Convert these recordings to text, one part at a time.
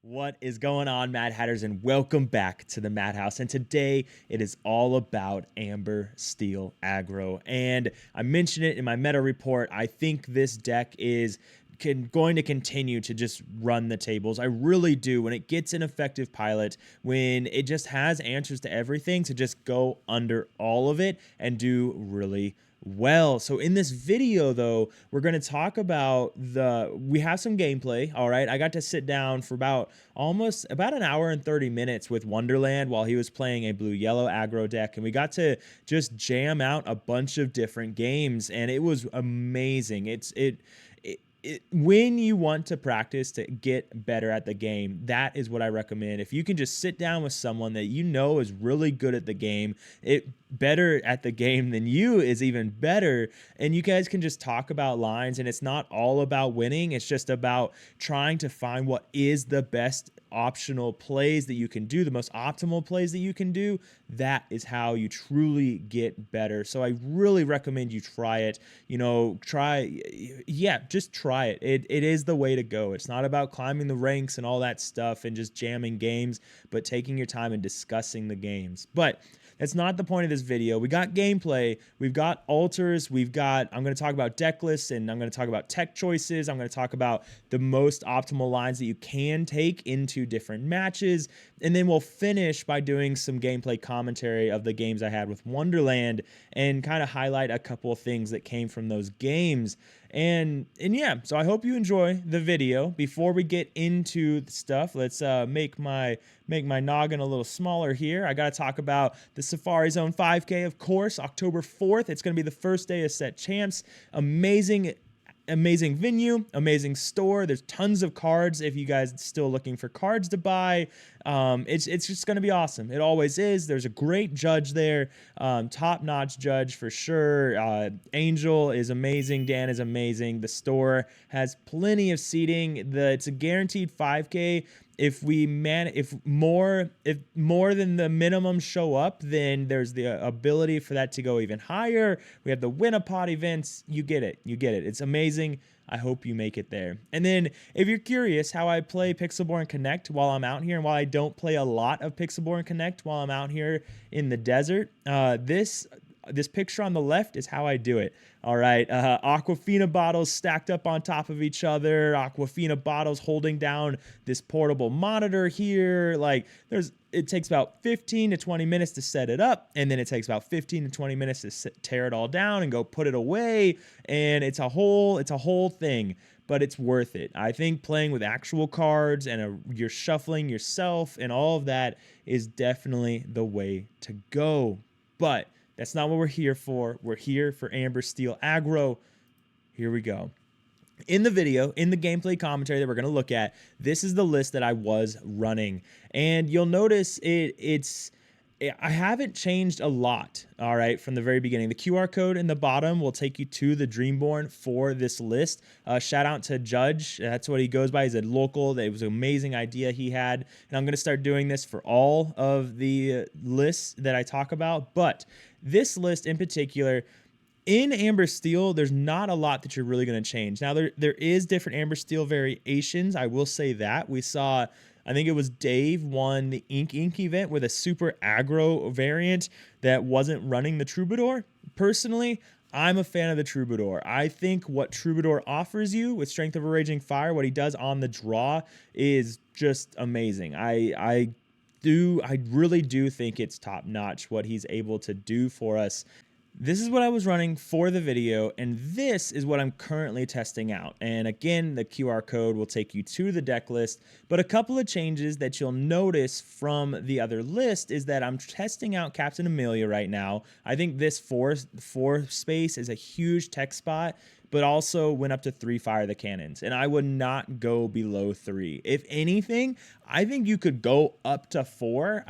What is going on, Mad Hatters, and welcome back to the Madhouse. And today it is all about Amber Steel Aggro. And I mentioned it in my meta report. I think this deck is going to continue to just run the tables. I really do. When it gets an effective pilot, when it just has answers to everything, to just go under all of it and do really well. So in this video though, we're going to talk about we have some gameplay. All right. I got to sit down for about an hour and 30 minutes with Wonderland while he was playing a blue yellow aggro deck. And we got to just jam out a bunch of different games. And it was amazing. When you want to practice to get better at the game, that is what I recommend. If you can just sit down with someone that you know is really good at the game, better at the game than you is even better, and you guys can just talk about lines, and it's not all about winning. It's just about trying to find what is the best optional plays that you can do, the most optimal plays that you can do. That is how you truly get better. So I really recommend you try it. Just try it. It is the way to go. It's not about climbing the ranks and all that stuff and just jamming games, but taking your time and discussing the games. But that's not the point of this video. We got gameplay, we've got alters, I'm going to talk about deck lists, and I'm going to talk about tech choices. I'm going to talk about the most optimal lines that you can take into different matches. And then we'll finish by doing some gameplay commentary of the games I had with Wonderland and kind of highlight a couple of things that came from those games. And yeah, so I hope you enjoy the video. Before we get into the stuff, let's make my noggin a little smaller here. I got to talk about the Safari Zone 5K, of course, October 4th. It's going to be the first day of Set Champs. Amazing venue, amazing store. There's tons of cards if you guys are still looking for cards to buy. It's just going to be awesome. It always is. There's a great judge there, top-notch judge for sure. Angel is amazing. Dan is amazing. The store has plenty of seating. It's a guaranteed 5K. If more than the minimum show up, then there's the ability for that to go even higher. We have the win-a-pot events. You get it. It's amazing. I hope you make it there. And then if you're curious how I play Pixelborn Connect while I'm out here, and while I don't play a lot of Pixelborn Connect while I'm out here in the desert, this picture on the left is how I do it. All right, Aquafina bottles stacked up on top of each other. Aquafina bottles holding down this portable monitor here. It takes about 15 to 20 minutes to set it up, and then it takes about 15 to 20 minutes to tear it all down and go put it away. And it's a whole thing, but it's worth it. I think playing with actual cards and you're shuffling yourself and all of that is definitely the way to go. But that's not what we're here for. We're here for Amber Steel Aggro. Here we go. In the video, in the gameplay commentary that we're going to look at, this is the list that I was running. And you'll notice I haven't changed a lot, all right, from the very beginning. The QR code in the bottom will take you to the Dreamborn for this list. Shout out to Judge. That's what he goes by. He's a local. It was an amazing idea he had. And I'm going to start doing this for all of the lists that I talk about. But this list in particular, in Amber Steel, there's not a lot that you're really going to change. Now, there is different Amber Steel variations. I will say that. We saw, I think it was Dave won the Ink event with a super aggro variant that wasn't running the Troubadour. Personally, I'm a fan of the Troubadour. I think what Troubadour offers you with Strength of a Raging Fire, what he does on the draw, is just amazing. I really do think it's top notch what he's able to do for us. This is what I was running for the video, and this is what I'm currently testing out. And again, the QR code will take you to the deck list, but a couple of changes that you'll notice from the other list is that I'm testing out Captain Amelia right now. I think this four space is a huge tech spot, but also went up to 3 Fire the Cannons, and I would not go below 3. If anything, I think you could go up to 4.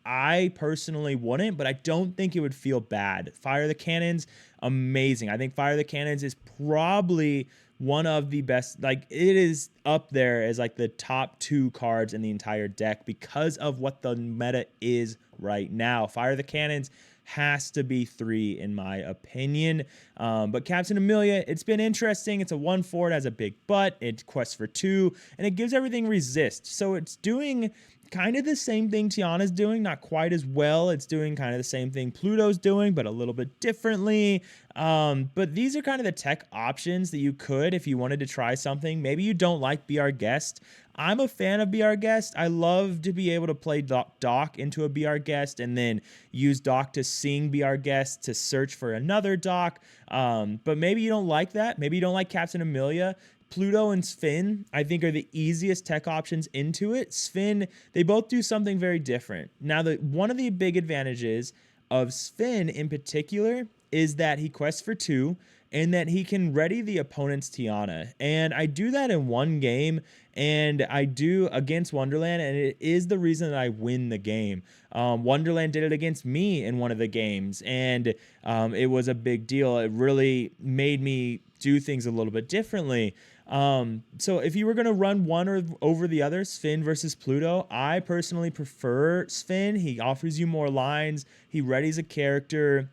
I personally wouldn't, but I don't think it would feel bad. Fire the Cannons, amazing. I think Fire the Cannons is probably one of the best. It is up there as the top 2 cards in the entire deck because of what the meta is right now. Fire the Cannons has to be 3 in my opinion. But Captain Amelia, it's been interesting. It's a 1/4, it has a big butt, it quests for 2, and it gives everything resist. So it's doing kind of the same thing Tiana's doing, not quite as well. It's doing kind of the same thing Pluto's doing, but a little bit differently. But these are kind of the tech options that you could, if you wanted to try something. Maybe you don't like Be Our Guest. I'm a fan of Be Our Guest. I love to be able to play Doc into a Be Our Guest and then use Doc to sing Be Our Guest to search for another Doc. But maybe you don't like that. Maybe you don't like Captain Amelia. Pluto and Sven, I think, are the easiest tech options into it. Sven, they both do something very different. Now, one of the big advantages of Sven in particular is that he quests for 2 and that he can ready the opponent's Tiana. And I do that in one game, and I do against Wonderland, and it is the reason that I win the game. Wonderland did it against me in one of the games, and it was a big deal. It really made me do things a little bit differently. So if you were going to run one or over the other, Sven versus Pluto, I personally prefer Sven. He offers you more lines. He readies a character.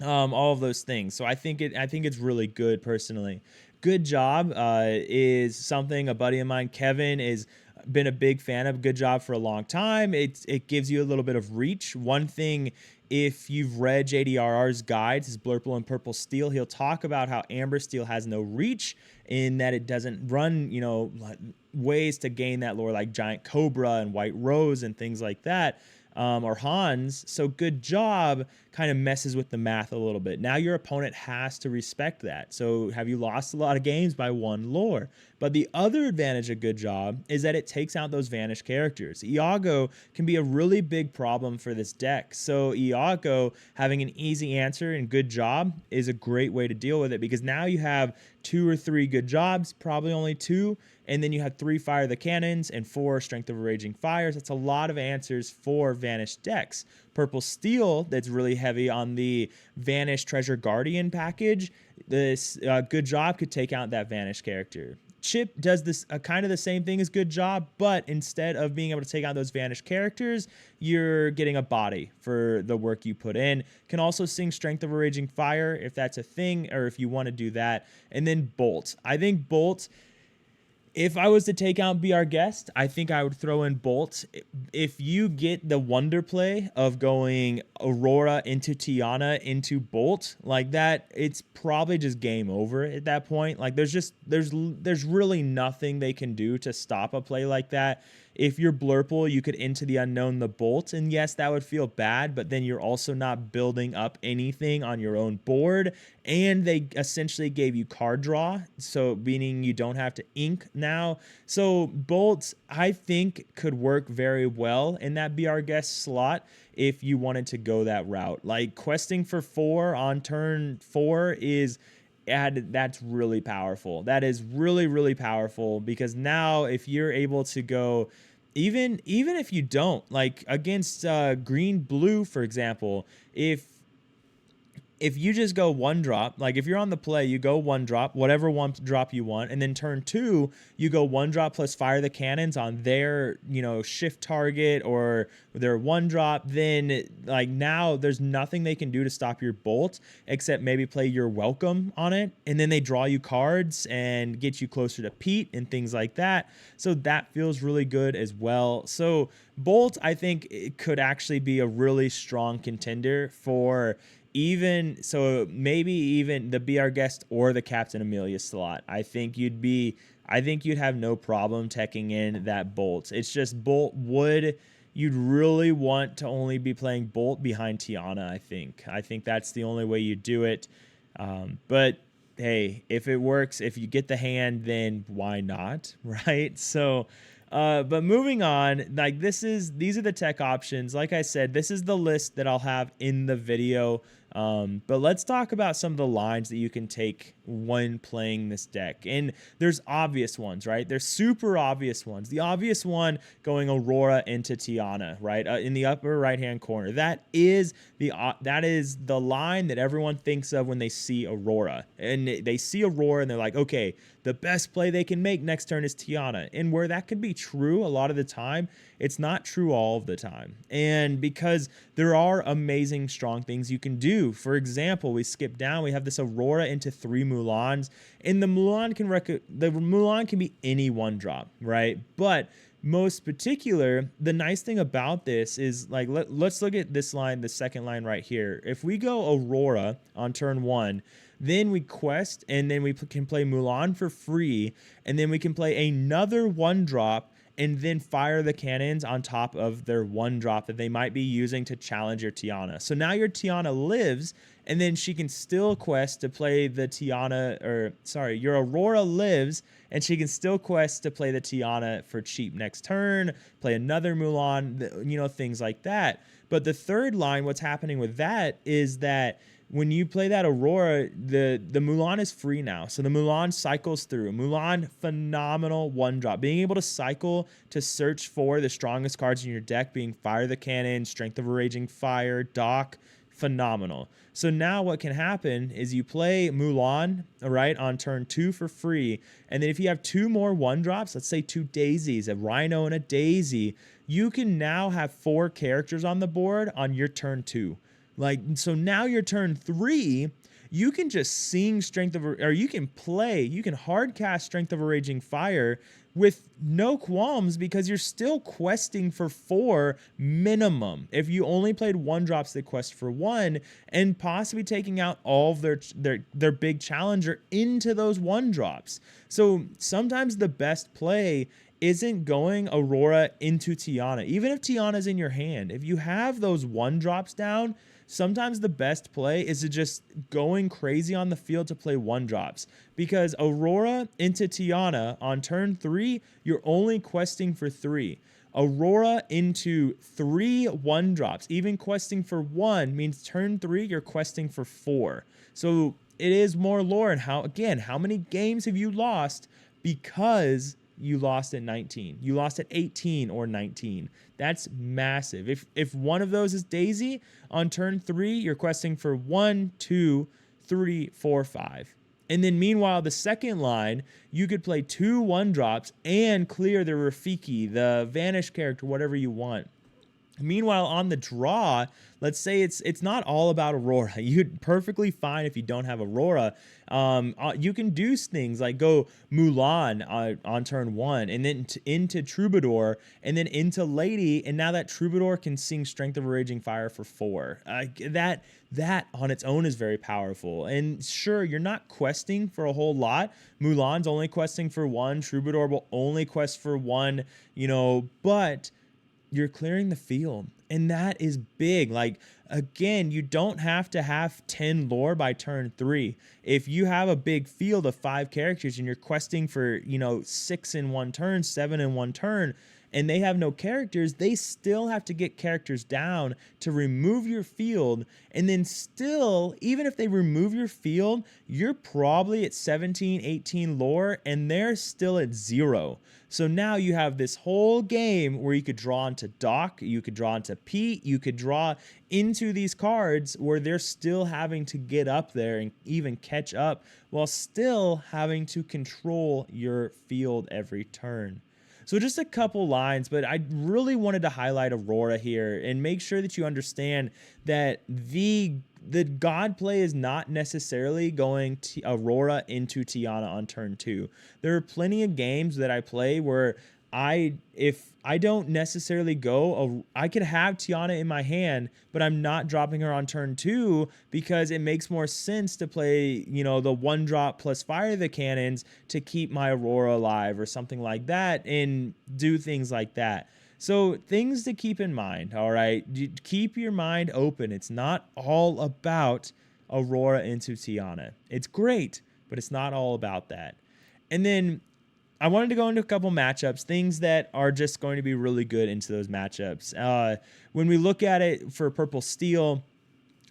All of those things. So I think it's really good personally. Good Job is something a buddy of mine, Kevin, is been a big fan of. Good Job for a long time. It gives you a little bit of reach. One thing, if you've read JDRR's guides, his Blurple and Purple Steel, he'll talk about how Amber Steel has no reach in that it doesn't run, ways to gain that lore like Giant Cobra and White Rose and things like that. Or Hans. So Good Job kind of messes with the math a little bit. Now your opponent has to respect that. So have you lost a lot of games by one lore? But the other advantage of Good Job is that it takes out those vanished characters. Iago can be a really big problem for this deck. So Iago having an easy answer in Good Job is a great way to deal with it, because now you have 2 or 3 Good Jobs, probably only 2, and then you have 3 Fire the Cannons and 4 Strength of Raging Fires. That's a lot of answers for vanished decks. Purple Steel, that's really heavy on the Vanished Treasure Guardian package. This Good Job could take out that vanished character. Chip does this kind of the same thing as Good Job, but instead of being able to take out those vanished characters, you're getting a body for the work you put in. Can also sing Strength of a Raging Fire if that's a thing, or if you want to do that. And then Bolt. I think Bolt, if I was to take out Be Our Guest, I think I would throw in Bolt. If you get the wonder play of going Aurora into Tiana into Bolt like that, it's probably just game over at that point. Like there's really nothing they can do to stop a play like that. If you're Blurple, you could Into the Unknown the Bolt, and yes, that would feel bad, but then you're also not building up anything on your own board, and they essentially gave you card draw, so meaning you don't have to ink now. So Bolt, I think, could work very well in that Be Our Guest slot if you wanted to go that route. Like questing for 4 on turn 4 is... that's really powerful. That is really, really powerful, because now if you're able to go, even if you don't, like against green blue, for example, if you just go 1 drop, like if you're on the play, you go 1 drop, whatever 1 drop you want, and then turn 2, you go 1 drop plus Fire the Cannons on their, shift target or their 1 drop, then like now there's nothing they can do to stop your Bolt except maybe play your Welcome on it, and then they draw you cards and get you closer to Pete and things like that. So that feels really good as well. So Bolt, I think it could actually be a really strong contender for maybe even the Be Our Guest or the Captain Amelia slot. I think you'd have no problem teching in that Bolt. It's just you'd really want to only be playing Bolt behind Tiana, I think that's the only way you do it. But hey, if it works, if you get the hand, then why not, right? So but moving on, like these are the tech options. Like I said, this is the list that I'll have in the video. But let's talk about some of the lines that you can take when playing this deck. And there's obvious ones, right? There's super obvious ones. The obvious one going Aurora into Tiana, right? In the upper right-hand corner. That is the line that everyone thinks of when they see Aurora. And they see Aurora and they're like, okay, the best play they can make next turn is Tiana. And where that could be true a lot of the time, it's not true all of the time. And because there are amazing strong things you can do. For example, we skip down, we have this Aurora into 3 Mulans, and the Mulan can be any 1-drop, right? But most particular, the nice thing about this is, like, let's look at this line, the second line right here. If we go Aurora on turn 1, then we quest, and then we can play Mulan for free, and then we can play another 1-drop and then fire the cannons on top of their 1-drop that they might be using to challenge your Tiana. So now your Tiana lives, and then she can still quest to play the Tiana, or sorry, your Aurora lives, and she can still quest to play the Tiana for cheap next turn, play another Mulan, you know, things like that. But the third line, what's happening with that is that when you play that Aurora, the Mulan is free now. So the Mulan cycles through. Mulan, phenomenal 1-drop. Being able to cycle to search for the strongest cards in your deck, being Fire the Cannon, Strength of a Raging Fire, Dock, phenomenal. So now what can happen is you play Mulan, all right, on turn 2 for free. And then if you have 2 more 1-drops, let's say 2 daisies, a Rhino and a Daisy, you can now have 4 characters on the board on your turn 2. Like, so now your turn 3, you can just sing you can hard cast Strength of a Raging Fire with no qualms, because you're still questing for 4 minimum. If you only played 1-drops, they quest for 1, and possibly taking out all of their big challenger into those 1-drops. So sometimes the best play isn't going Aurora into Tiana. Even if Tiana's in your hand, if you have those 1-drops down, sometimes the best play is to just going crazy on the field to play 1-drops, because Aurora into Tiana on turn 3, you're only questing for 3. Aurora into 3 1-drops, even questing for 1, means turn 3, you're questing for 4. So it is more lore. And how many games have you lost because you lost at 19? You lost at 18 or 19. That's massive. If one of those is Daisy on turn 3, you're questing for 1, 2, 3, 4, 5. And then meanwhile, the second line, you could play 2 1-drops and clear the Rafiki, the Vanish character, whatever you want. Meanwhile, on the draw, let's say it's not all about Aurora. You're perfectly fine if you don't have Aurora. You can do things like go Mulan on turn 1, and then into Troubadour, and then into Lady, and now that Troubadour can sing Strength of a Raging Fire for 4. That on its own is very powerful. And sure, you're not questing for a whole lot. Mulan's only questing for 1. Troubadour will only quest for 1, but you're clearing the field, and that is big. Like, again, you don't have to have 10 lore by turn 3. If you have a big field of 5 characters and you're questing for, 6 in 1 turn, 7 in 1 turn, and they have no characters, they still have to get characters down to remove your field. And then still, even if they remove your field, you're probably at 17, 18 lore, and they're still at 0. So now you have this whole game where you could draw into Doc, you could draw into Pete, you could draw into these cards where they're still having to get up there and even catch up, while still having to control your field every turn. So just a couple lines, but I really wanted to highlight Aurora here and make sure that you understand that the God play is not necessarily going Aurora into Tiana on turn 2. There are plenty of games that I play where if I don't necessarily I could have Tiana in my hand, but I'm not dropping her on turn 2 because it makes more sense to play, the 1-drop plus fire the cannons to keep my Aurora alive or something like that, and do things like that. So things to keep in mind, all right? Keep your mind open. It's not all about Aurora into Tiana. It's great, but it's not all about that. And then I wanted to go into a couple matchups, things that are just going to be really good into those matchups. When we look at it for Purple Steel,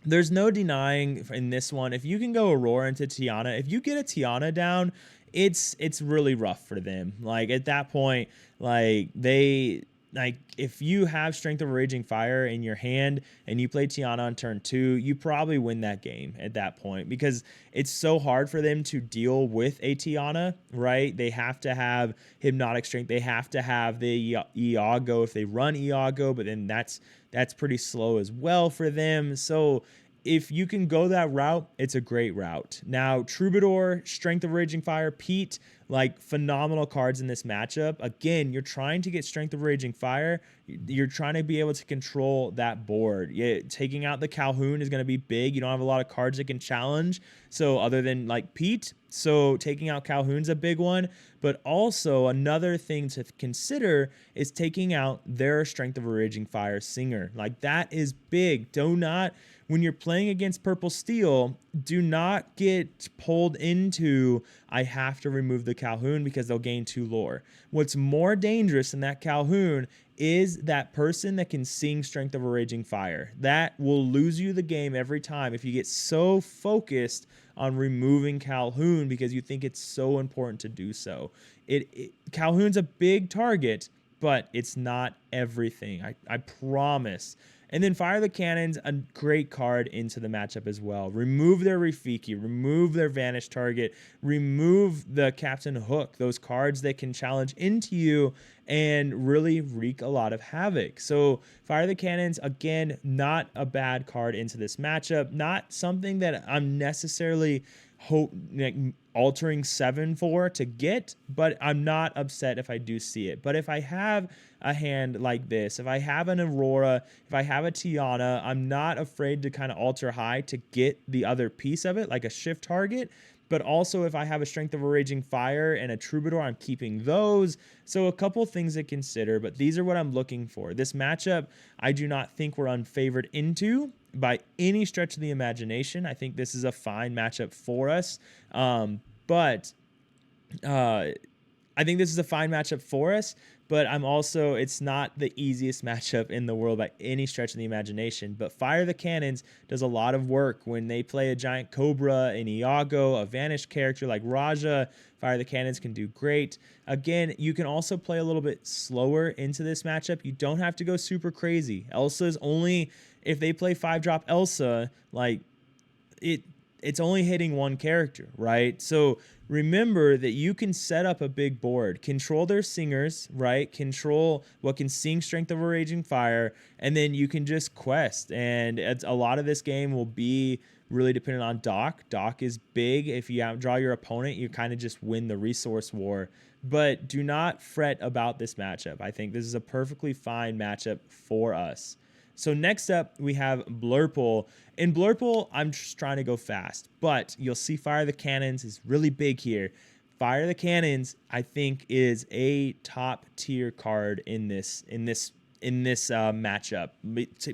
there's no denying in this one, if you can go Aurora into Tiana, if you get a Tiana down, it's really rough for them. Like, at that point, like, like if you have Strength of a Raging Fire in your hand and you play Tiana on turn 2, you probably win that game at that point, because it's so hard for them to deal with a Tiana, right? They have to have Hypnotic Strength. They have to have the Iago if they run Iago, but then that's pretty slow as well for them. So if you can go that route, it's a great route. Now, Troubadour, Strength of Raging Fire, Pete, like phenomenal cards in this matchup. Again, you're trying to get Strength of Raging Fire. You're trying to be able to control that board. Yeah, taking out the Calhoun is going to be big. You don't have a lot of cards that can challenge. So other than like Pete, so taking out Calhoun's a big one. But also another thing to consider is taking out their Strength of a Raging Fire Singer. Like that is big. Do not, when you're playing against Purple Steel, do not get pulled into, I have to remove the Calhoun because they'll gain 2 lore. What's more dangerous than that Calhoun is that person that can sing Strength of a Raging Fire. That will lose you the game every time if you get so focused on removing Calhoun because you think it's so important to do so. Calhoun's a big target, but it's not everything. I promise. And then Fire the Cannons, a great card into the matchup as well. Remove their Rafiki, remove their Vanish target, remove the Captain Hook, those cards that can challenge into you and really wreak a lot of havoc. So Fire the Cannons, again, not a bad card into this matchup. Not something that I'm necessarily altering 7 for to get, but I'm not upset if I do see it. But if I have a hand like this, if I have an Aurora, if I have a Tiana, I'm not afraid to kind of alter high to get the other piece of it, like a shift target. But also if I have a Strength of a Raging Fire and a Troubadour, I'm keeping those. So a couple things to consider, but these are what I'm looking for. This matchup, I do not think we're unfavored into by any stretch of the imagination. I think this is a fine matchup for us. But I think this is a fine matchup for us, but it's not the easiest matchup in the world by any stretch of the imagination. But Fire the Cannons does a lot of work when they play a Giant Cobra, an Iago, a Vanished character like Raja. Fire the Cannons can do great. Again, you can also play a little bit slower into this matchup. You don't have to go super crazy. Elsa's only, if they play 5-drop Elsa, like it's only hitting one character, right? So remember that you can set up a big board, control their singers, right? Control what can sing Strength of a Raging Fire, and then you can just quest. And a lot of this game will be really dependent on Doc. Doc is big. If you outdraw your opponent, you kind of just win the resource war. But do not fret about this matchup. I think this is a perfectly fine matchup for us. So next up, we have Blurple. In Blurple, I'm just trying to go fast, but you'll see Fire the Cannons is really big here. Fire the Cannons, I think, is a top tier card in this matchup.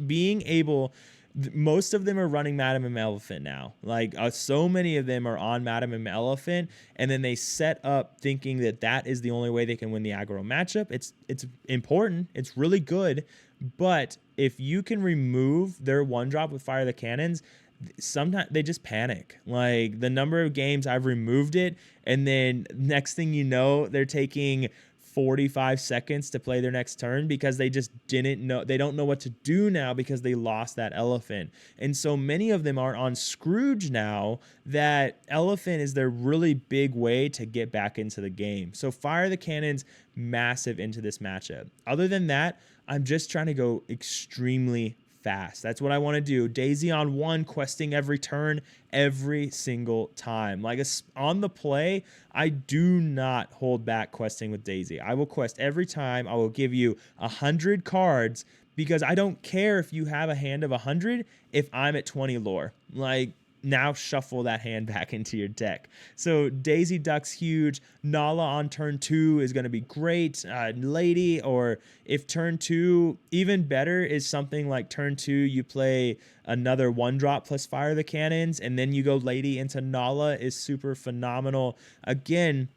Being able, most of them are running Madam M Elephant now. Like so many of them are on Madam M Elephant, and then they set up thinking that is the only way they can win the aggro matchup. It's important. It's really good. But if you can remove their 1-drop with Fire the Cannons, sometimes they just panic. Like the number of games I've removed it, and then next thing you know, they're taking 45 seconds to play their next turn because they just didn't know. They don't know what to do now because they lost that elephant. And so many of them are on Scrooge now that elephant is their really big way to get back into the game. So Fire the Cannons, massive into this matchup. Other than that, I'm just trying to go extremely fast. That's what I want to do. Daisy on 1, questing every turn, every single time. Like on the play, I do not hold back questing with Daisy. I will quest every time. I will give you 100 cards because I don't care if you have a hand of 100 if I'm at 20 lore. Like, now shuffle that hand back into your deck. So Daisy Duck's huge. Nala on turn 2 is going to be great. Lady, or if turn 2, even better is something like turn 2, you play another 1-drop plus Fire the Cannons, and then you go Lady into Nala is super phenomenal. Again,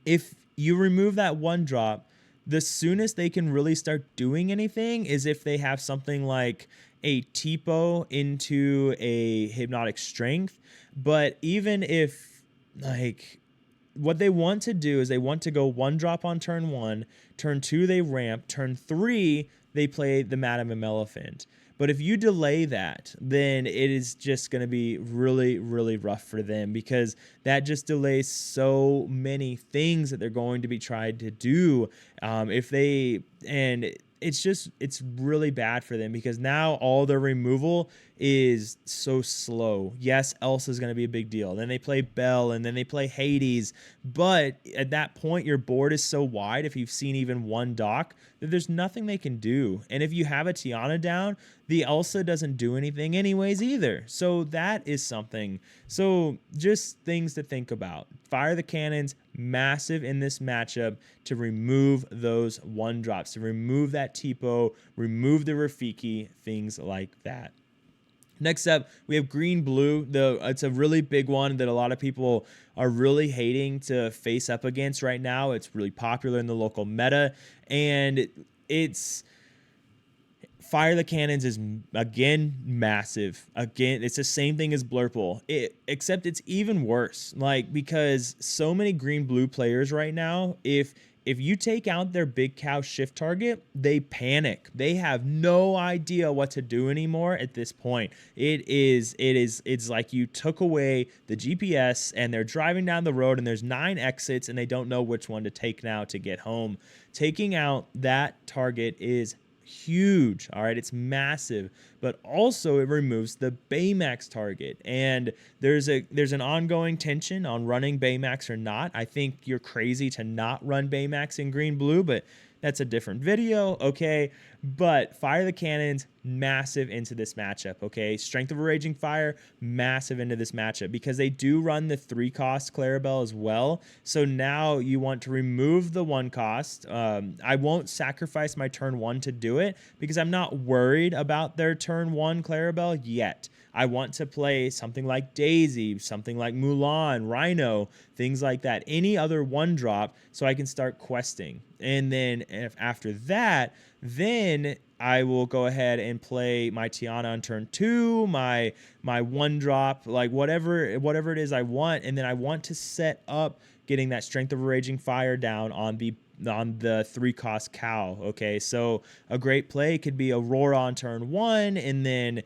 if you remove that 1-drop, the soonest they can really start doing anything is if they have something like a Tipo into a Hypnotic Strength. But even if, like, what they want to do is they want to go 1-drop on turn 1, turn 2 they ramp, turn 3 they play the Madam Elephant. But if you delay that, then it is just going to be really, really rough for them, because that just delays so many things that they're going to be trying to do. It's really bad for them, because now all their removal is so slow. Yes, Elsa is going to be a big deal. Then they play Belle, and then they play Hades. But at that point, your board is so wide, if you've seen even one dock, that there's nothing they can do. And if you have a Tiana down, the Elsa doesn't do anything anyways either. So that is something. So just things to think about. Fire the Cannons, massive in this matchup to remove those 1-drops, to remove that Tipo, remove the Rafiki, things like that. Next up, we have green blue. It's a really big one that a lot of people are really hating to face up against right now. It's really popular in the local meta, and it's Fire the Cannons is, again, massive. Again, it's the same thing as Blurple, except it's even worse. Like, because so many green-blue players right now, if you take out their big cow shift target, they panic. They have no idea what to do anymore at this point. It's like you took away the GPS and they're driving down the road and there's 9 exits and they don't know which one to take now to get home. Taking out that target is huge. All right, it's massive, but also it removes the Baymax target, and there's an ongoing tension on running Baymax or not. I think you're crazy to not run Baymax in green blue, but that's a different video, okay? But Fire the Cannons, massive into this matchup, okay? Strength of a Raging Fire, massive into this matchup, because they do run the 3-cost Clarabelle as well. So now you want to remove the 1-cost. I won't sacrifice my turn 1 to do it, because I'm not worried about their turn 1 Clarabelle yet. I want to play something like Daisy, something like Mulan, Rhino, things like that. Any other 1-drop, so I can start questing. And then after that, then I will go ahead and play my Tiana on turn 2, my 1-drop, like whatever it is I want. And then I want to set up getting that Strength of a Raging Fire down on the 3-cost cow. Okay, so a great play could be Aurora on turn 1, and then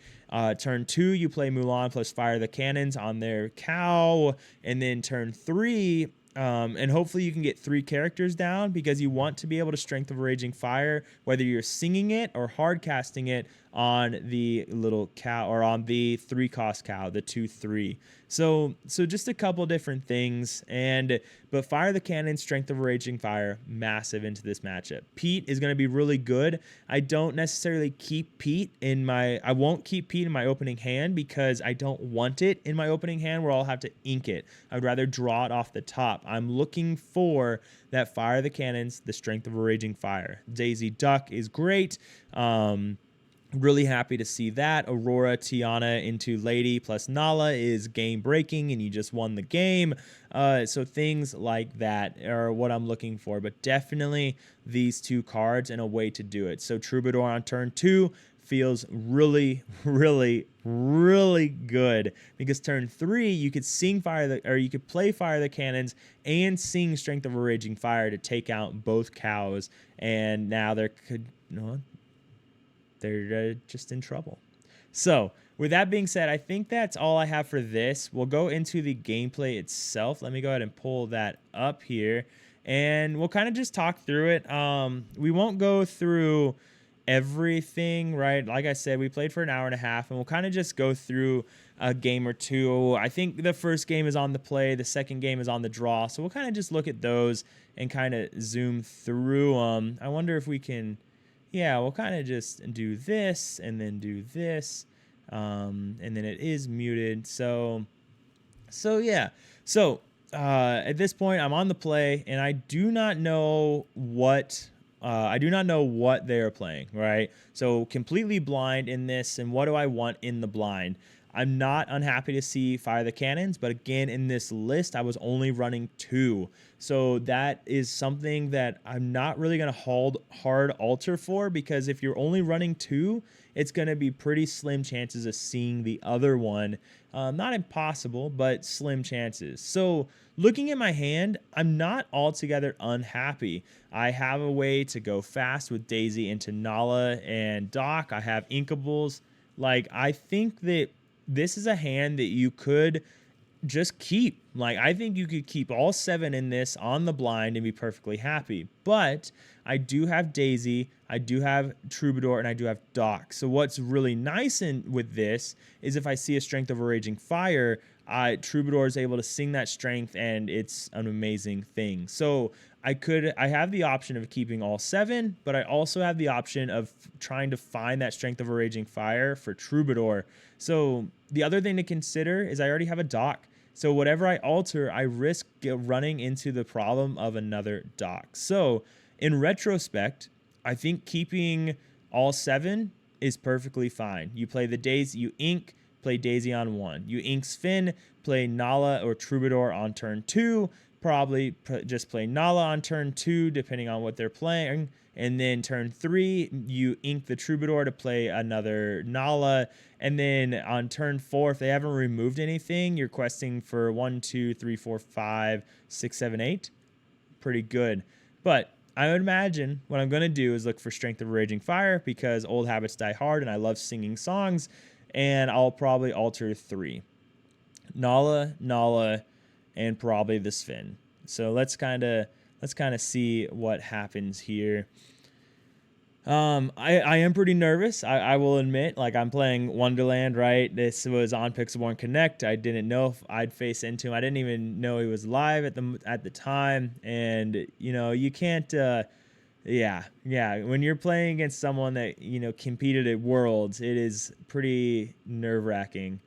turn 2 you play Mulan plus Fire the Cannons on their cow, and then turn 3 and hopefully you can get 3 characters down, because you want to be able to Strength of a Raging Fire, whether you're singing it or hard casting it on the little cow, or on the 3-cost cow, the 2/3. So just a couple different things, but Fire the Cannon, Strength of a Raging Fire, massive into this matchup. Pete is going to be really good. I don't necessarily keep Pete I won't keep Pete in my opening hand, because I don't want it in my opening hand where I'll have to ink it. I'd rather draw it off the top. I'm looking for that Fire the Cannons, the Strength of a Raging Fire. Daisy Duck is great. Really happy to see that. Aurora, Tiana into Lady plus Nala is game breaking, and you just won the game. So things like that are what I'm looking for, but definitely these 2 cards and a way to do it. So Troubadour on turn 2 feels really, really, really good, because turn 3 you could you could play Fire the Cannons and sing Strength of a Raging Fire to take out both cows, and now they're just in trouble. So with that being said, I think that's all I have for this. We'll go into the gameplay itself. Let me go ahead and pull that up here, and we'll kind of just talk through it. We won't go through everything, right? Like I said, we played for an hour and a half, and we'll kind of just go through a game or two. I think the first game is on the play, the second game is on the draw, so we'll kind of just look at those and kind of zoom through them. I wonder if we can... Yeah, we'll kind of just do this and then do this, and then it is muted. So yeah. So at this point, I'm on the play, and I do not know what they are playing. Right. So completely blind in this, and what do I want in the blind? I'm not unhappy to see Fire the Cannons, but again, in this list, I was only running 2. So that is something that I'm not really going to hard alter for, because if you're only running 2, it's going to be pretty slim chances of seeing the other one. Not impossible, but slim chances. So looking at my hand, I'm not altogether unhappy. I have a way to go fast with Daisy into Nala and Doc. I have Inkables. Like, I think that this is a hand that you could just keep. Like, I think you could keep all 7 in this on the blind and be perfectly happy. But I do have Daisy, I do have Troubadour, and I do have Doc. So what's really nice with this is if I see a Strength of a Raging Fire, Troubadour is able to sing that strength, and it's an amazing thing. So I have the option of keeping all 7, but I also have the option of trying to find that Strength of a Raging Fire for Troubadour. So the other thing to consider is I already have a Doc. So whatever I alter, I risk running into the problem of another Doc. So in retrospect, I think keeping all 7 is perfectly fine. You play the Daisy, you ink, play Daisy on 1. You ink Sven, play Nala or Troubadour on turn 2. Probably just play Nala on turn 2, depending on what they're playing. And then turn 3, you ink the Troubadour to play another Nala. And then on turn 4, if they haven't removed anything, you're questing for 1, 2, 3, 4, 5, 6, 7, 8. Pretty good. But I would imagine what I'm going to do is look for Strength of a Raging Fire, because old habits die hard and I love singing songs. And I'll probably alter 3. Nala, and probably the Sven. So let's kind of see what happens here. I am pretty nervous. I will admit, like, I'm playing Wonderland, right? This was on Pixelborn Connect. I didn't know if I'd face into him. I didn't even know he was live at the time. And you can't. Yeah. When you're playing against someone that competed at Worlds, it is pretty nerve-wracking.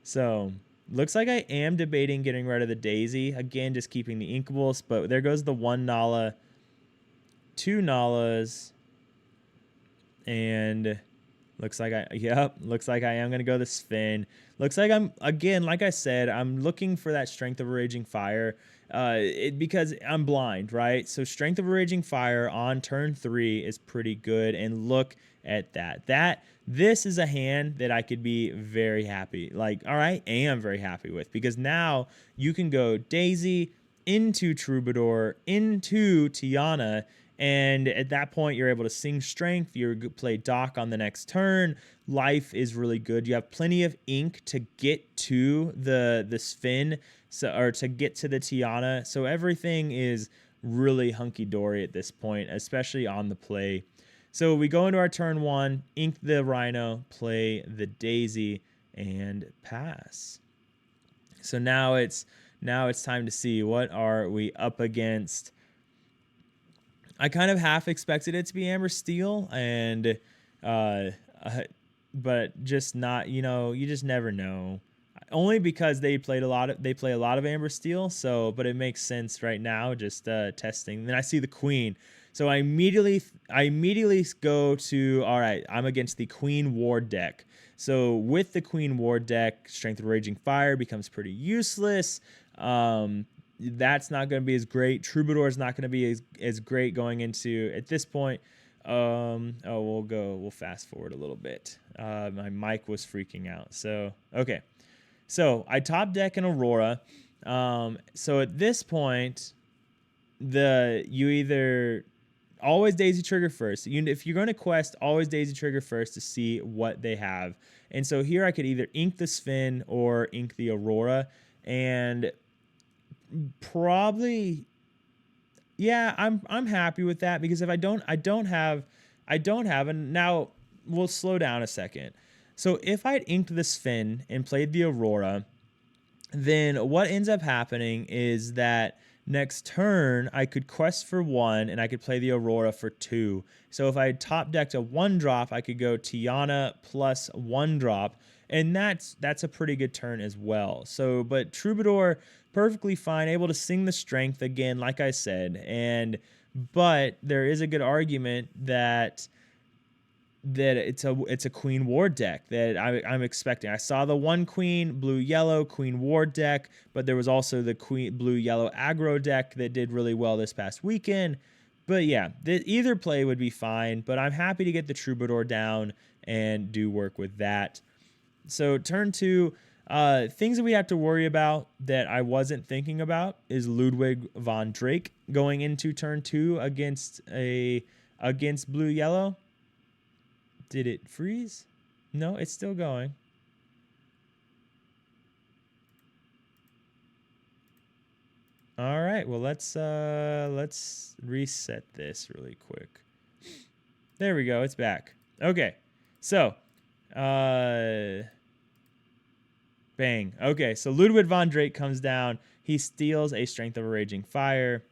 So looks like I am debating getting rid of the Daisy again, just keeping the Inkables. But there goes the 1 Nala, 2 Nalas. And looks like I am going to go the Sven. Looks like I'm, again, like I said, I'm looking for that Strength of a Raging Fire because I'm blind, right? So Strength of a Raging Fire on turn 3 is pretty good. And look at that. This is a hand that I could be very happy. Like, all right, I am very happy with, because now you can go Daisy into Troubadour into Tiana. And at that point, you're able to sing Strength. You play Doc on the next turn. Life is really good. You have plenty of ink to get to the Sven, or to get to the Tiana. So everything is really hunky-dory at this point, especially on the play. So we go into our turn 1, ink the Rhino, play the Daisy, and pass. So now it's time to see what are we up against. I kind of half expected it to be Amber Steel, and but just not. You just never know. Only because they play a lot of Amber Steel. So, but it makes sense right now. Just testing. Then I see the Queen. So I immediately go to, all right, I'm against the Queen Ward deck. So with the Queen Ward deck, Strength of Raging Fire becomes pretty useless. That's not going to be as great. Troubadour is not going to be as great going into at this point. We'll fast forward a little bit. My mic was freaking out. So, okay. So I top deck an Aurora. So at this point, you either always Daisy Trigger first. If you're going to quest, always Daisy Trigger first to see what they have. And so here I could either ink the Sven or ink the Aurora. And probably, yeah, I'm happy with that, because if I don't have, and now we'll slow down a second. So if I'd inked the Sven and played the Aurora, then what ends up happening is that next turn I could quest for 1 and I could play the Aurora for 2. So if I had top decked a 1-drop, I could go Tiana plus 1-drop, and that's a pretty good turn as well. So, but Troubadour, perfectly fine, able to sing the Strength again, like I said, but there is a good argument that that it's a queen ward deck that I'm expecting. I saw the one queen blue yellow queen ward deck, but there was also the queen blue yellow aggro deck that did really well this past weekend. But yeah, either play would be fine, but I'm happy to get the troubadour down and do work with that. So turn 2, things that we have to worry about that I wasn't thinking about is Ludwig von Drake going into turn 2 against blue yellow. Did it freeze? No, it's still going. All right, well let's reset this really quick. There we go, it's back. Okay, so bang. Okay, so Ludwig von Drake comes down. He steals a Strength of a Raging Fire.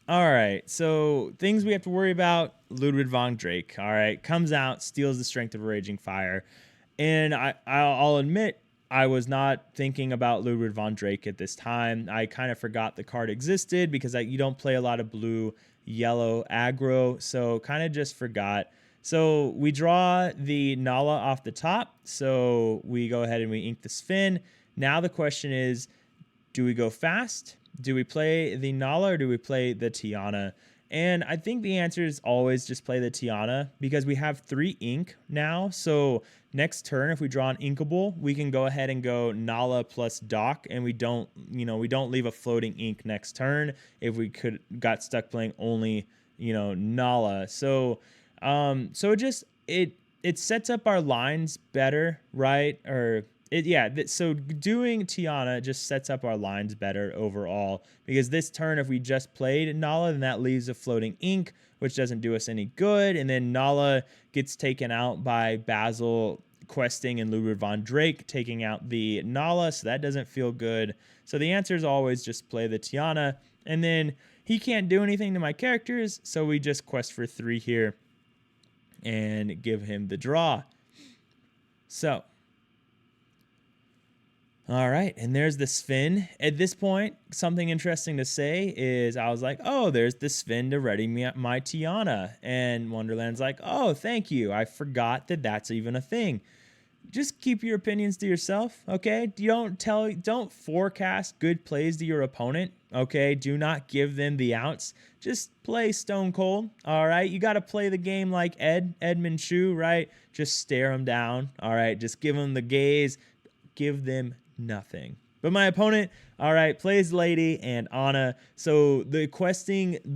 All right, so things we have to worry about. Ludwig von Drake, all right, comes out, steals the Strength of a Raging Fire. And I'll admit, I was not thinking about Ludwig von Drake at this time. I kind of forgot the card existed because you don't play a lot of blue, yellow aggro, so kind of just forgot. So we draw the Nala off the top, so we go ahead and we ink the Sven. Now the question is, do we go fast? Do we play the Nala or do we play the Tiana? And I think the answer is always just play the Tiana because we have 3 ink now. So next turn, if we draw an inkable, we can go ahead and go Nala plus Dock, and we don't leave a floating ink next turn if we got stuck playing only, Nala. So it sets up our lines better, right? So doing Tiana just sets up our lines better overall, because this turn, if we just played Nala, then that leaves a floating ink, which doesn't do us any good. And then Nala gets taken out by Basil questing and Ludwig von Drake taking out the Nala, so that doesn't feel good. So the answer is always just play the Tiana. And then he can't do anything to my characters, so we just quest for 3 here and give him the draw. So all right, and there's the Sven. At this point, something interesting to say is I was like, oh, there's the Sven to ready me up my Tiana. And Wonderland's like, oh, thank you. I forgot that that's even a thing. Just keep your opinions to yourself, okay? Don't forecast good plays to your opponent, okay? Do not give them the outs. Just play stone cold, all right? You got to play the game like Edmund Shue, right? Just stare them down, all right? Just give them the gaze. Give them nothing. But my opponent, all right, plays Lady and Anna. So the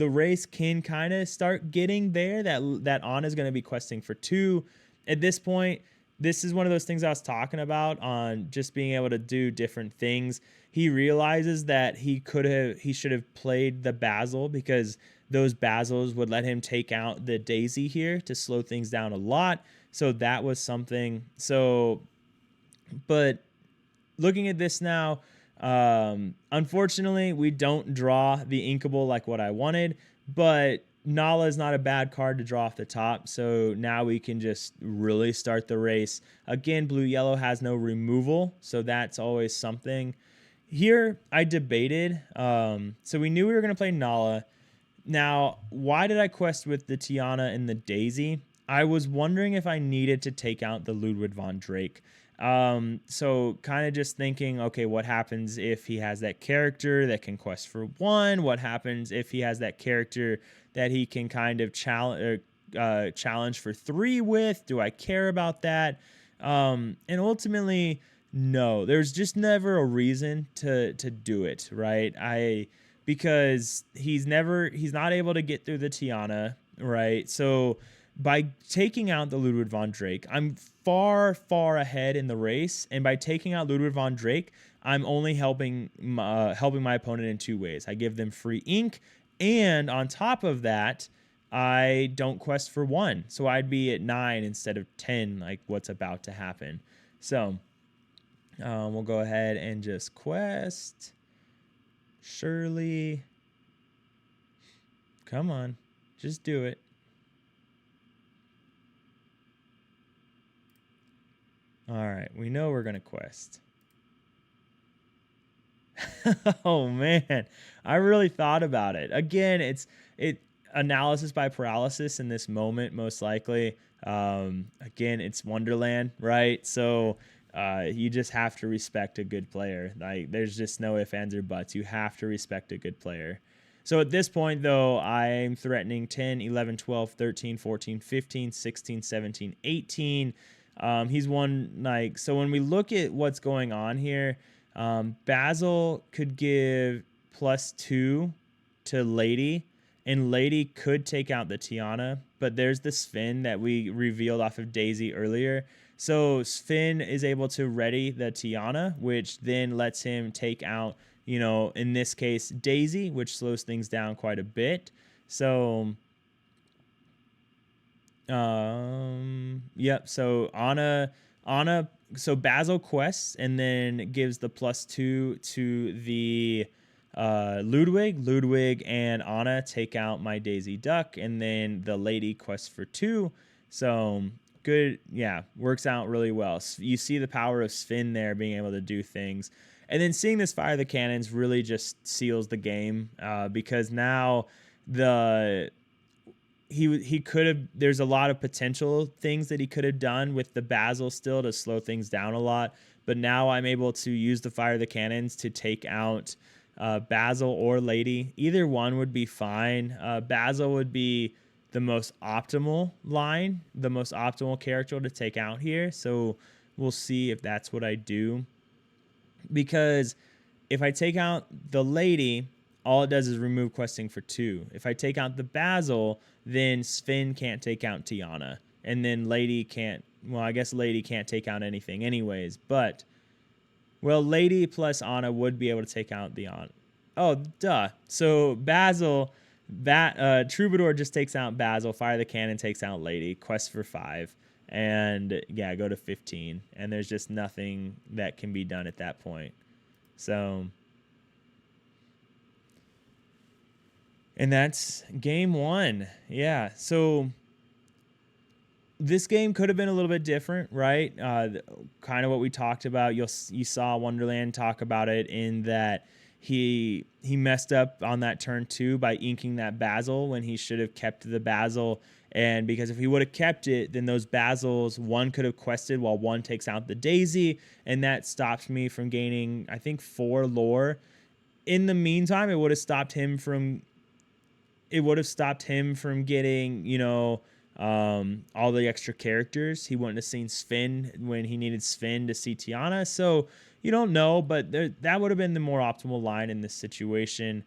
race can kind of start getting there. That Anna's going to be questing for 2. At this point, this is one of those things I was talking about on just being able to do different things. He realizes that he should have played the Basil, because those Basils would let him take out the Daisy here to slow things down a lot. So that was something. But looking at this now, unfortunately, we don't draw the inkable like what I wanted, but Nala is not a bad card to draw off the top, so now we can just really start the race. Again, blue-yellow has no removal, so that's always something. Here, I debated. So we knew we were going to play Nala. Now, why did I quest with the Tiana and the Daisy? I was wondering if I needed to take out the Ludwig von Drake. So kind of just thinking, okay, what happens if he has that character that can quest for 1? What happens if he has that character that he can kind of challenge for 3 with? Do I care about that? And ultimately, no, there's just never a reason to do it, right? Because he's not able to get through the Tiana, right? So by taking out the Ludwig von Drake, I'm far, far ahead in the race. And by taking out Ludwig von Drake, I'm only helping my opponent in 2 ways. I give them free ink, and on top of that, I don't quest for 1. So I'd be at 9 instead of 10, like what's about to happen. So we'll go ahead and just quest. Shirley. Come on, just do it. All right, we know we're going to quest. Oh man, I really thought about it. Again, it analysis by paralysis in this moment, most likely. Again, it's Wonderland, right? So you just have to respect a good player. Like, there's just no ifs, ands, or buts. You have to respect a good player. So at this point, though, I'm threatening 10, 11, 12, 13, 14, 15, 16, 17, 18. He's won, like, so when we look at what's going on here, Basil could give +2 to Lady, and Lady could take out the Tiana, but there's the Sven that we revealed off of Daisy earlier. So Sven is able to ready the Tiana, which then lets him take out, you know, in this case, Daisy, which slows things down quite a bit. So, yep. So Anna, so Basil quests and then gives the +2 to the Ludwig. Ludwig and Anna take out my Daisy Duck, and then the Lady quests for 2. So good, yeah, works out really well. You see the power of Sven there being able to do things. And then seeing this fire the cannons really just seals the game, because now the he could have, there's a lot of potential things that he could have done with the Basil still to slow things down a lot, but now I'm able to use the fire the cannons to take out Basil or Lady. Either one would be fine. Basil would be the most optimal line, the most optimal character to take out here, so we'll see if that's what I do, because if I take out the Lady, all it does is remove questing for 2. If I take out the Basil, then Sven can't take out Tiana. And then Lady can't, well, I guess Lady can't take out anything anyways. But, well, Lady plus Anna would be able to take out the Anna. Oh, duh. So Basil, Troubadour just takes out Basil. Fire the Cannon takes out Lady. Quest for 5. And, yeah, go to 15. And there's just nothing that can be done at that point. So, and that's game 1. Yeah. So this game could have been a little bit different, right? Kind of what we talked about. You saw Wonderland talk about it in that he messed up on that turn 2 by inking that Basil when he should have kept the Basil. And because if he would have kept it, then those Basils, one could have quested while one takes out the Daisy, and that stops me from gaining, I think, 4 lore. In the meantime, it would have stopped him from getting, you know, all the extra characters. He wouldn't have seen Sven when he needed Sven to see Tiana. So you don't know, but that would have been the more optimal line in this situation.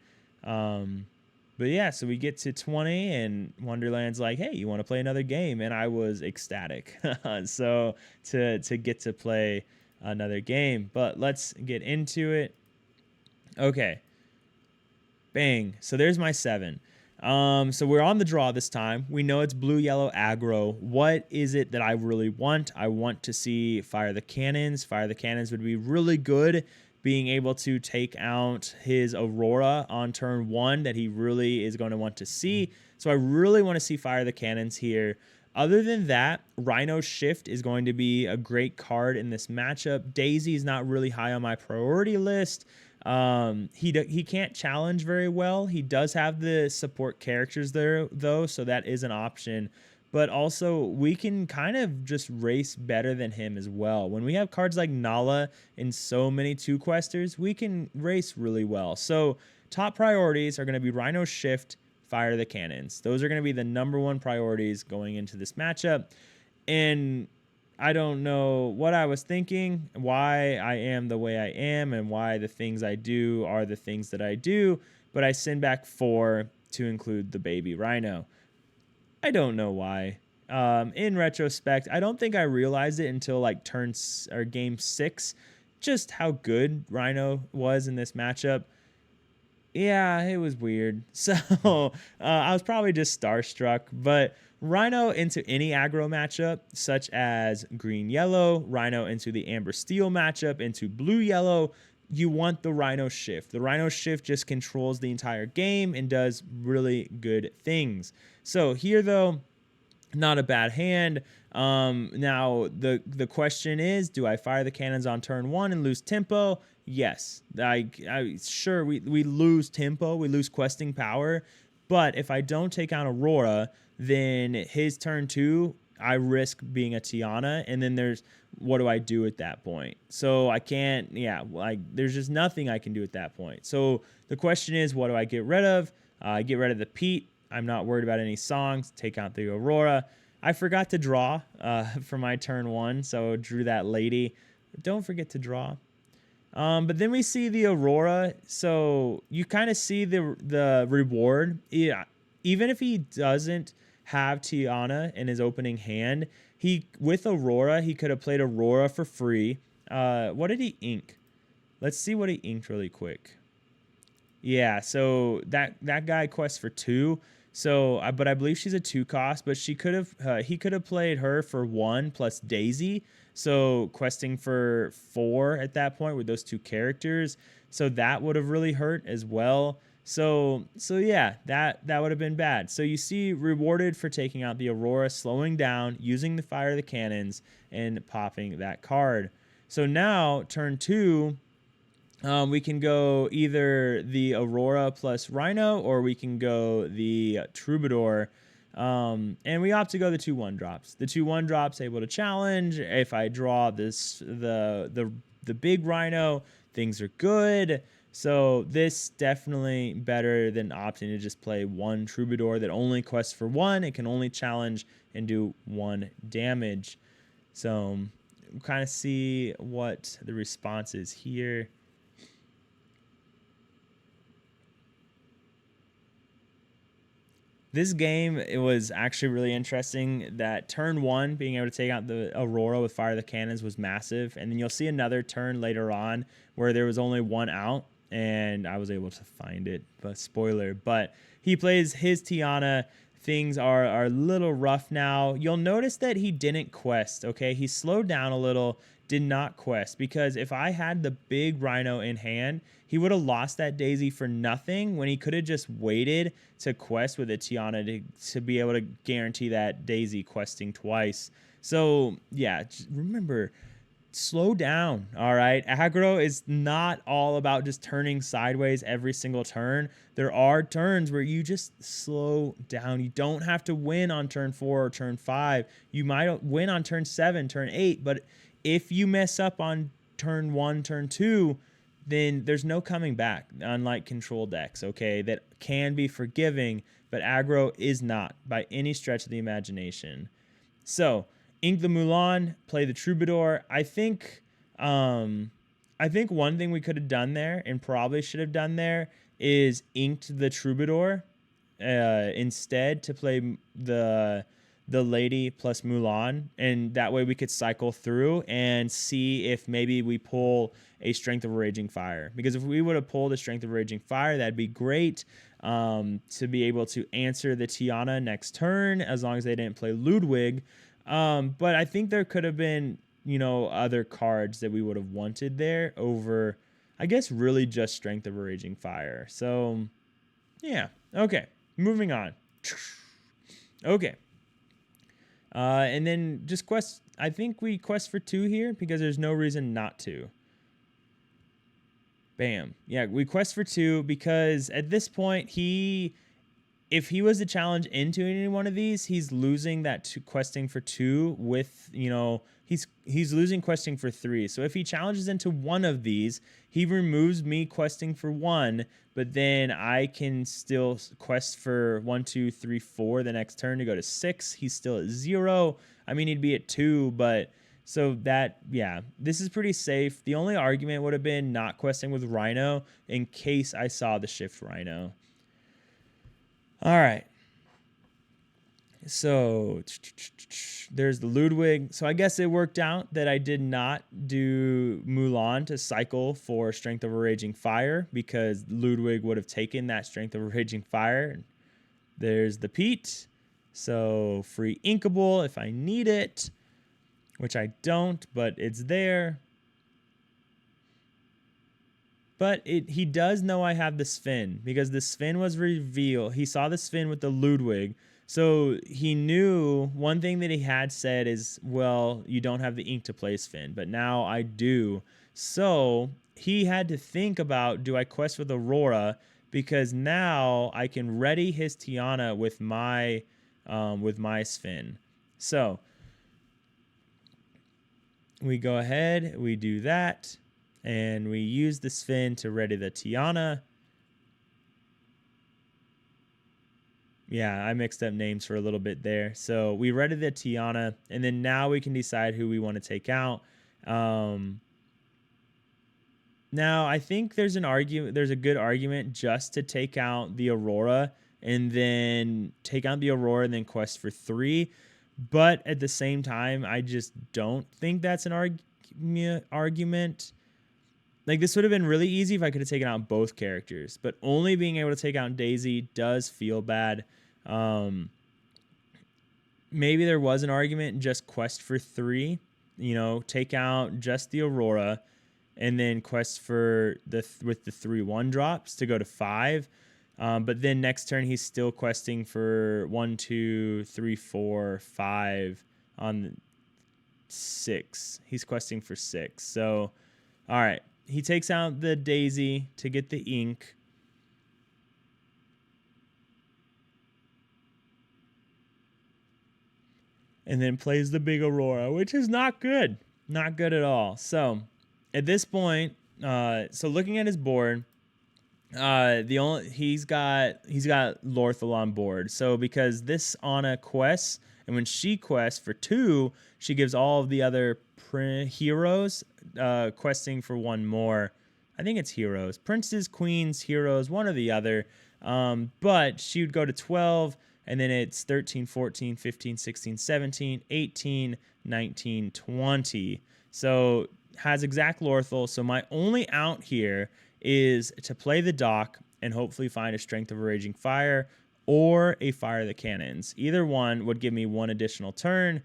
But yeah, so we get to 20 and Wonderland's like, hey, you want to play another game? And I was ecstatic. So to get to play another game, but let's get into it. Okay. Bang. So there's my 7. So we're on the draw this time. We know it's blue, yellow, aggro. What is it that I really want? I want to see fire the cannons. Fire the cannons would be really good, being able to take out his Aurora on turn 1 that he really is going to want to see. So I really want to see fire the cannons here. Other than that, Rhino Shift is going to be a great card in this matchup. Daisy is not really high on my priority list. He can't challenge very well. He does have the support characters there, though, so that is an option. But also, we can kind of just race better than him as well. When we have cards like Nala and so many 2-questers, we can race really well. So top priorities are going to be Rhino Shift, fire the cannons. Those are going to be the #1 priorities going into this matchup. And I don't know what I was thinking, why I am the way I am, and why the things I do are the things that I do, but I send back 4 to include the baby Rhino. I don't know why. In retrospect, I don't think I realized it until like game 6, just how good Rhino was in this matchup. Yeah, it was weird. So I was probably just starstruck, but Rhino into any aggro matchup, such as green-yellow, Rhino into the amber-steel matchup, into blue-yellow, you want the Rhino Shift. The Rhino Shift just controls the entire game and does really good things. So here, though, Not a bad hand. Now the question is, do I fire the cannons on turn 1 and lose tempo? Yes. Sure, we lose tempo, we lose questing power, but if I don't take out Aurora, then his turn 2, I risk being a Tiana, and then there's what do I do at that point? So I can't, yeah, like there's just nothing I can do at that point. So the question is, what do I get rid of? I get rid of the Pete. I'm not worried about any songs. Take out the Aurora. I forgot to draw for my turn 1, so drew that lady. Don't forget to draw. But then we see the Aurora, so you kind of see the reward. Yeah, even if he doesn't have Tiana in his opening hand, with Aurora, he could have played Aurora for free. What did he ink? Let's see what he inked really quick. Yeah, so that guy quests for 2. So, but I believe she's a 2 cost, but he could have played her for 1 plus Daisy. So questing for 4 at that point with those 2 characters. So that would have really hurt as well. So yeah, that would have been bad. So you see rewarded for taking out the Aurora, slowing down, using the fire of the cannons, and popping that card. So now turn 2. We can go either the Aurora plus Rhino, or we can go the Troubadour. And we opt to go the 2/1 drops. The 2/1 drops able to challenge. If I draw the big Rhino, things are good. So this definitely better than opting to just play 1 Troubadour that only quests for 1. It can only challenge and do 1 damage. So we'll kind of see what the response is here. This game, it was actually really interesting that turn 1, being able to take out the Aurora with Fire the Cannons was massive. And then you'll see another turn later on where there was only 1 out, and I was able to find it, but spoiler. But he plays his Tiana. Things are a little rough now. You'll notice that he didn't quest, okay? He slowed down a little, did not quest, because if I had the big Rhino in hand, he would have lost that Daisy for nothing when he could have just waited to quest with a Tiana to be able to guarantee that Daisy questing twice. So yeah, remember, slow down, all right? Aggro is not all about just turning sideways every single turn. There are turns where you just slow down. You don't have to win on turn 4 or turn 5. You might win on turn 7, turn 8, but if you mess up on turn 1, turn 2, then there's no coming back, unlike control decks, okay, that can be forgiving, but Aggro is not by any stretch of the imagination. So, ink the Mulan, play the Troubadour. I think one thing we could have done there, and probably should have done there, is inked the Troubadour instead to play the lady plus Mulan, and that way we could cycle through and see if maybe we pull a Strength of a Raging Fire. Because if we would have pulled a Strength of a Raging Fire, that'd be great to be able to answer the Tiana next turn, as long as they didn't play Ludwig. But I think there could have been, other cards that we would have wanted there over, I guess, really just Strength of a Raging Fire. So, yeah. Okay. Moving on. Okay. And then just quest. I think we quest for 2 here because there's no reason not to. Bam. Yeah, we quest for 2 because at this point, if he was to challenge into any one of these, he's losing that questing for 2 with, he's losing questing for 3. So if he challenges into one of these, he removes me questing for 1, but then I can still quest for 1, 2, 3, 4 the next turn to go to 6. He's still at 0. I mean, he'd be at 2, but so that, yeah, this is pretty safe. The only argument would have been not questing with Rhino in case I saw the shift Rhino. All right. So there's the Ludwig. So I guess it worked out that I did not do Mulan to cycle for Strength of a Raging Fire because Ludwig would have taken that Strength of a Raging Fire. There's the Pete. So free inkable if I need it, which I don't, but it's there. But he does know I have the Sven because the Sven was revealed. He saw the Sven with the Ludwig. So he knew one thing that he had said is, well, you don't have the ink to play Sven, but now I do. So he had to think about, do I quest with Aurora? Because now I can ready his Tiana with my Sven. So we go ahead, we do that, and we use the Sven to ready the Tiana. Yeah, I mixed up names for a little bit there. So we ready the Tiana, and then now we can decide who we want to take out. Now I think there's a good argument just to take out the Aurora and then take out the Aurora and then quest for 3. But at the same time, I just don't think that's an argument. Like, this would have been really easy if I could have taken out both characters, but only being able to take out Daisy does feel bad. Maybe there was an argument, just quest for 3, take out just the Aurora and then quest for with the 3/1 drops to go to 5. But then next turn, he's still questing for 1, 2, 3, 4, 5 on 6. He's questing for 6. So, all right. He takes out the Daisy to get the ink. And then plays the big Aurora, which is not good. Not good at all. So, at this point, so looking at his board, he's got Lorthal on board. So because this Anna quests, and when she quests for 2, she gives all of the other heroes questing for 1 more. I think it's heroes, princes, queens, heroes, one or the other. But she would go to 12, and then it's 13, 14, 15, 16, 17, 18, 19, 20. So has exact Lorthal. So my only out here is to play the dock and hopefully find a Strength of a Raging Fire or a Fire the Cannons. Either one would give me 1 additional turn,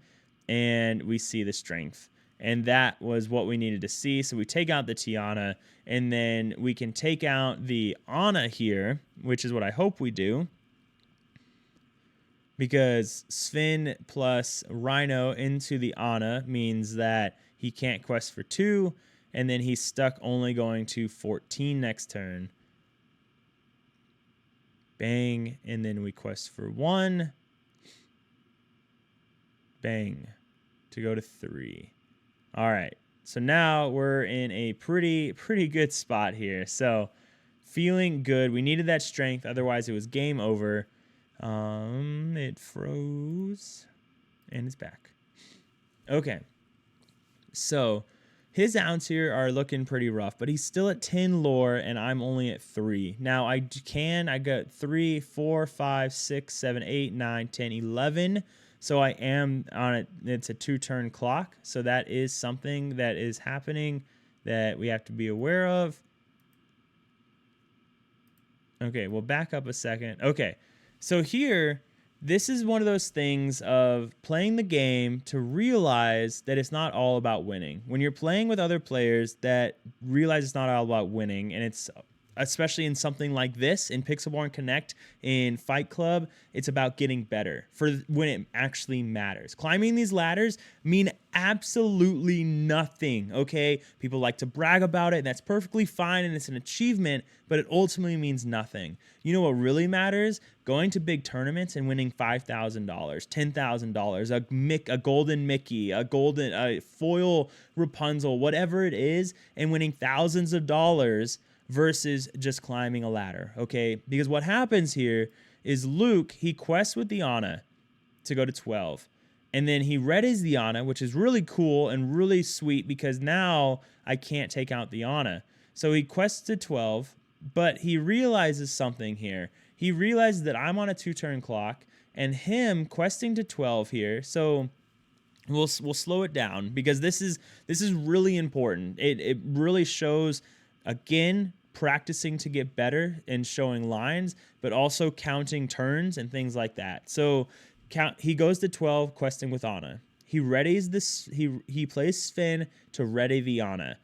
and we see the Strength. And that was what we needed to see. So we take out the Tiana, and then we can take out the Anna here, which is what I hope we do. Because Sven plus Rhino into the Anna means that he can't quest for 2, and then he's stuck only going to 14 next turn. Bang, and then we quest for 1. Bang, to go to 3. All right, so now we're in a pretty good spot here. So feeling good. We needed that strength, otherwise it was game over. It froze, and it's back. Okay, so his outs here are looking pretty rough, but he's still at 10 lore, and I'm only at 3. Now, I got 3, 4, 5, 6, 7, 8, 9, 10, 11. So I am on it. It's a 2-turn clock. So that is something that is happening that we have to be aware of. Okay, we'll back up a second. Okay, so here, this is one of those things of playing the game to realize that it's not all about winning. When you're playing with other players that realize it's not all about winning, and it's especially in something like this, in Pixelborn Connect, in Fight Club, it's about getting better for when it actually matters. Climbing these ladders mean absolutely nothing, okay? People like to brag about it, and that's perfectly fine, and it's an achievement, but it ultimately means nothing. You know what really matters? Going to big tournaments and winning $5,000, $10,000, a golden Mickey, a foil Rapunzel, whatever it is, and winning thousands of dollars versus just climbing a ladder, okay? Because what happens here is Luke, he quests with the Anna to go to 12. And then he readies the Anna, which is really cool and really sweet because now I can't take out the Anna. So he quests to 12, but he realizes something here. He realizes that I'm on a 2-turn clock and him questing to 12 here. So we'll slow it down because this is really important. It really shows, again, practicing to get better and showing lines, but also counting turns and things like that. So he goes to 12 questing with Anna. He readies this. He plays Sven to ready the Anna.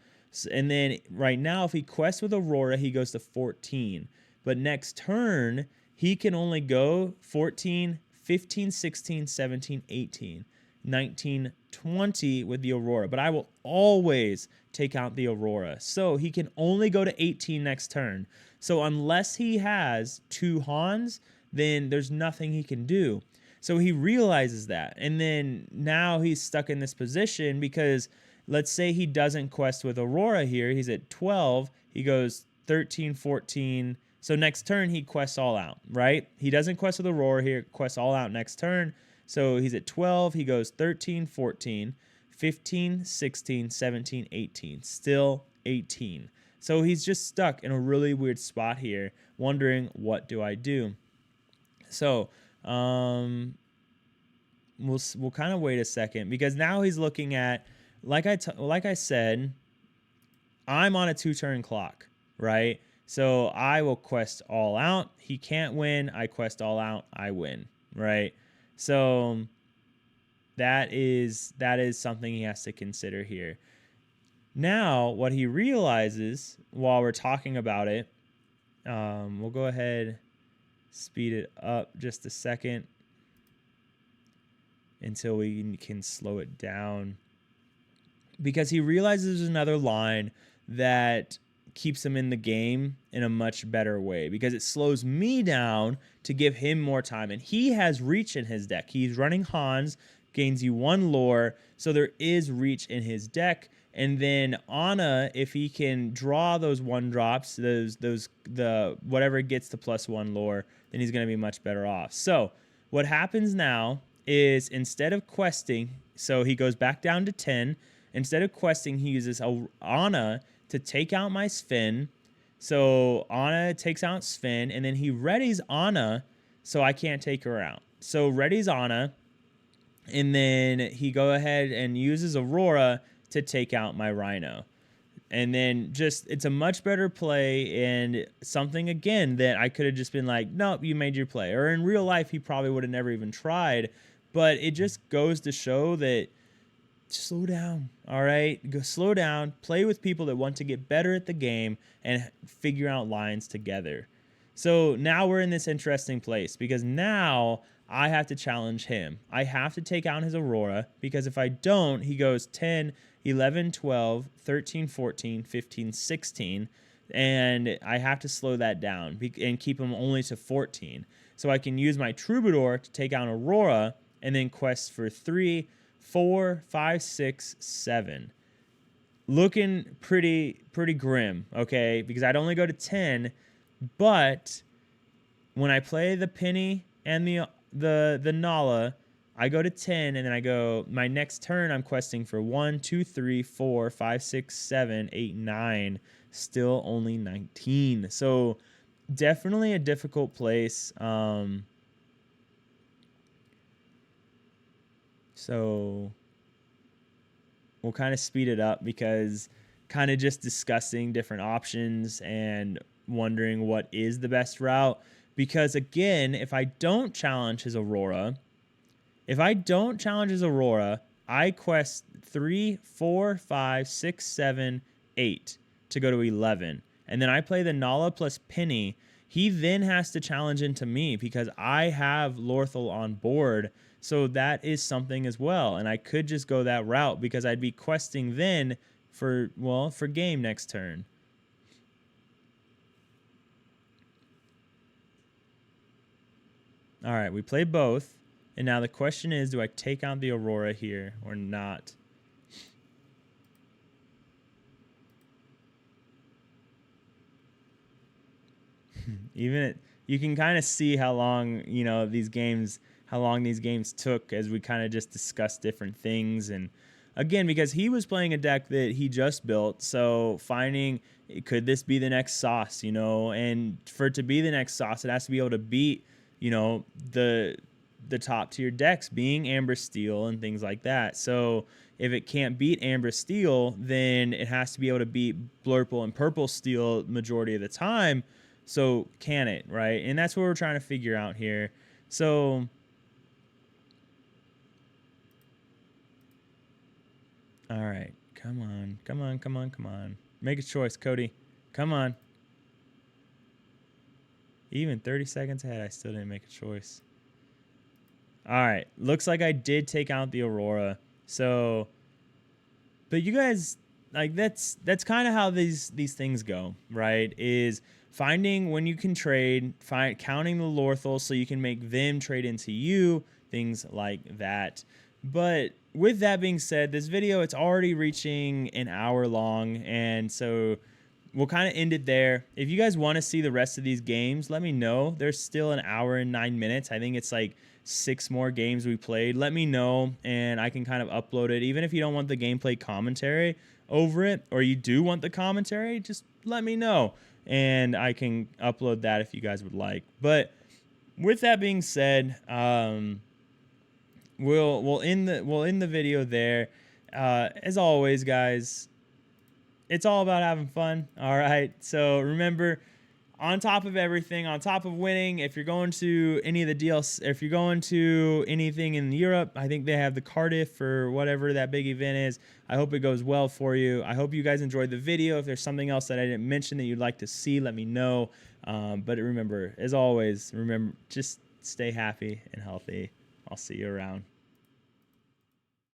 And then right now, if he quests with Aurora, he goes to 14. But next turn, he can only go 14, 15, 16, 17, 18, 19, 20 with the Aurora. But I will always take out the Aurora. So he can only go to 18 next turn. So unless he has 2 Hans, then there's nothing he can do. So he realizes that. And then now he's stuck in this position because let's say he doesn't quest with Aurora here. He's at 12. He goes 13, 14. So next turn, he quests all out, right? He doesn't quest with Aurora here. Quests all out next turn. So he's at 12. He goes 13, 14, 15, 16, 17, 18. Still 18. So he's just stuck in a really weird spot here, wondering, what do I do? So we'll kind of wait a second because now he's looking at, like I said, I'm on a 2-turn clock, right? So I will quest all out. He can't win. I quest all out. I win, right? So that is something he has to consider here. Now, what he realizes while we're talking about it, we'll go ahead, speed it up just a second until we can slow it down. Because he realizes there's another line that keeps him in the game in a much better way, because it slows me down to give him more time. And he has reach in his deck. He's running Hans, gains you 1 lore, so there is reach in his deck. And then Anna, if he can draw those 1-drops, the whatever gets the +1 lore, then he's going to be much better off. So what happens now is, instead of questing, so he goes back down to 10. Instead of questing, he uses Anna to take out my Sven. So Anna takes out Sven, and then he readies Anna so I can't take her out. So readies Anna, and then he go ahead and uses Aurora to take out my Rhino. And then just, it's a much better play, and something, again, that I could have just been like, nope, you made your play. Or in real life, he probably would have never even tried. But it just goes to show that, slow down, all right? Go slow down, play with people that want to get better at the game and figure out lines together. So now we're in this interesting place, because now I have to challenge him. I have to take out his Aurora, because if I don't, he goes 10, 11, 12, 13, 14, 15, 16, and I have to slow that down and keep him only to 14. So I can use my Troubadour to take out Aurora and then quest for 3, 4, 5, 6, 7. Looking pretty grim, okay? Because I'd only go to 10, but when I play the Penny and the Nala, I go to 10, and then I go, my next turn I'm questing for 1, 2, 3, 4, 5, 6, 7, 8, 9. Still only 19. So definitely a difficult place. So we'll kind of speed it up, because kind of just discussing different options and wondering what is the best route. Because again, if I don't challenge his Aurora, I quest 3, 4, 5, 6, 7, 8 to go to 11. And then I play the Nala plus Penny. He then has to challenge into me, because I have Lorthal on board. So that is something as well. And I could just go that route, because I'd be questing then for game next turn. All right, we play both. And now the question is, do I take out the Aurora here or not? You can kind of see how long, these games took, as we kind of just discussed different things. And again, because he was playing a deck that he just built, so finding, could this be the next sauce, and for it to be the next sauce, it has to be able to beat, the top tier decks, being Amber Steel and things like that. So if it can't beat Amber Steel, then it has to be able to beat Blurple and Purple Steel majority of the time. So can it, right? And that's what we're trying to figure out here. So all right, come on. Make a choice, Cody. Come on. Even 30 seconds ahead, I still didn't make a choice. All right. Looks like I did take out the Aurora. So, but you guys, like, that's kind of how these things go, right? Is finding when you can trade, counting the Lorthal so you can make them trade into you, things like that. But with that being said, this video, it's already reaching an hour long, and so we'll kind of end it there. If you guys want to see the rest of these games, let me know. There's still an hour and 9 minutes. I think it's like 6 more games we played. Let me know, and I can kind of upload it. Even if you don't want the gameplay commentary over it, or you do want the commentary, just let me know, and I can upload that if you guys would like. But with that being said, we'll end the video there. As always, guys, it's all about having fun. All right. So remember, on top of everything, on top of winning, if you're going to any of the DLC, if you're going to anything in Europe, I think they have the Cardiff or whatever that big event is. I hope it goes well for you. I hope you guys enjoyed the video. If there's something else that I didn't mention that you'd like to see, let me know. But remember, as always, remember, just stay happy and healthy. I'll see you around.